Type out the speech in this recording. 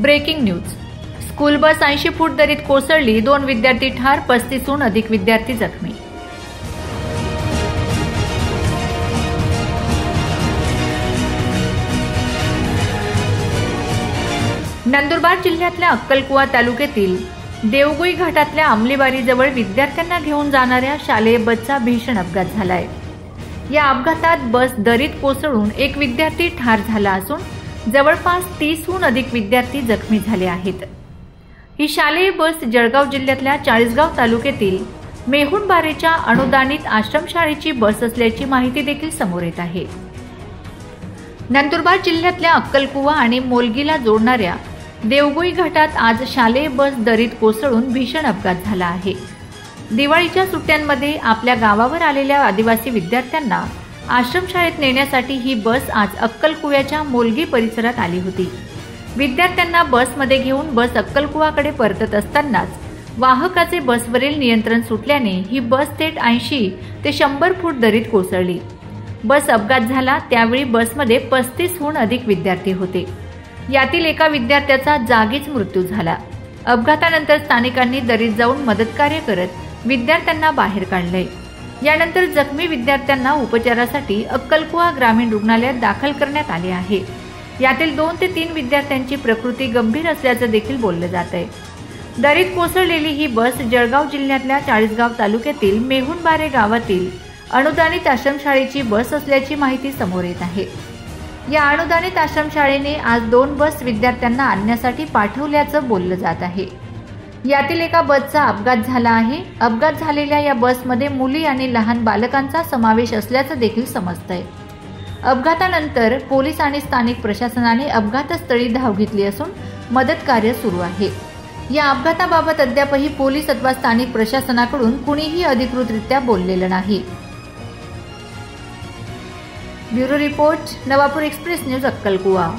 Breaking news. School bus 80 foot दरीत कोसळली, 2 विद्यार्थी ठार, 35हून अधिक विद्यार्थी जखमी. नंदुरबार जिल्ह्यातल्या अक्कलकुवा तालुक्यातील देवगुई घाटातल्या अंमलीबारीजवळ विद्यार्थ्यांना घेऊन जाणाऱ्या शालेय बसचा भीषण अपघात झालाय. या अपघातात बस दरीत कोसळून एक विद्यार्थी ठार झाला असून जवळपास 30हून अधिक विद्यार्थी जखमी झाले आहेत. ही शालेय बस जळगाव जिल्ह्यातल्या चाळीसगाव तालुक्यातील मेहुणबारेच्या अनुदानित आश्रमशाळेची बस असल्याची माहिती देखील समोर येत आहे. नंदुरबार जिल्ह्यातल्या अक्कलकुवा आणि मोलगीला जोडणाऱ्या देवगुई घाटात आज शालेय बस दरीत कोसळून भीषण अपघात झाला आहे. दिवाळीच्या सुट्ट्यांमध्ये आपल्या गावावर आलेल्या आदिवासी विद्यार्थ्यांना आश्रमशाळेत नेण्यासाठी ही बस आज अक्कलकुव्याच्या मोलगी परिसरात आली होती. विद्यार्थ्यांना बसमध्ये घेऊन बस अक्कलकुवाकडे परतत असतानाच वाहकाचे बसवरील नियंत्रण सुटल्याने ही बस थेट 80 ते 100 फूट दरीत कोसळली. बस अपघात झाला त्यावेळी बसमध्ये 35हून अधिक विद्यार्थी होते. यातील एका विद्यार्थ्याचा जागीच मृत्यू झाला. अपघातानंतर स्थानिकांनी दरीत जाऊन मदतकार्य करत विद्यार्थ्यांना बाहेर काढले. यानंतर जखमी विद्यार्थ्यांना उपचारासाठी अक्कलकुवा ग्रामीण रुग्णालयात दाखल करण्यात आले आहे. यातील 2 ते 3 विद्यार्थ्यांची प्रकृती गंभीर असल्याचं देखील बोललं जात आहे. दरीत कोसळलेली ही बस जळगाव जिल्ह्यातल्या चाळीसगाव तालुक्यातील मेहुणबारे गावातील अनुदानित आश्रमशाळेची बस असल्याची माहिती समोर येत आहे. या अनुदानित आश्रमशाळेने आज 2 बस विद्यार्थ्यांना आणण्यासाठी पाठवल्याचं बोललं जात आहे. यातील एका बसचा अपघात झाला आहे. अपघात झालेल्या या बसमध्ये मुली आणि लहान बालकांचा समावेश असल्याचं देखील समजतंय. अपघातानंतर पोलीस आणि स्थानिक प्रशासनाने अपघातस्थळी धाव घेतली असून मदत कार्य सुरू आहे. या अपघाताबाबत अद्यापही पोलीस अथवा स्थानिक प्रशासनाकडून कुणीही अधिकृतरित्या बोललेलं नाही. Bureau report, Navapur express news, अक्कलकुवा.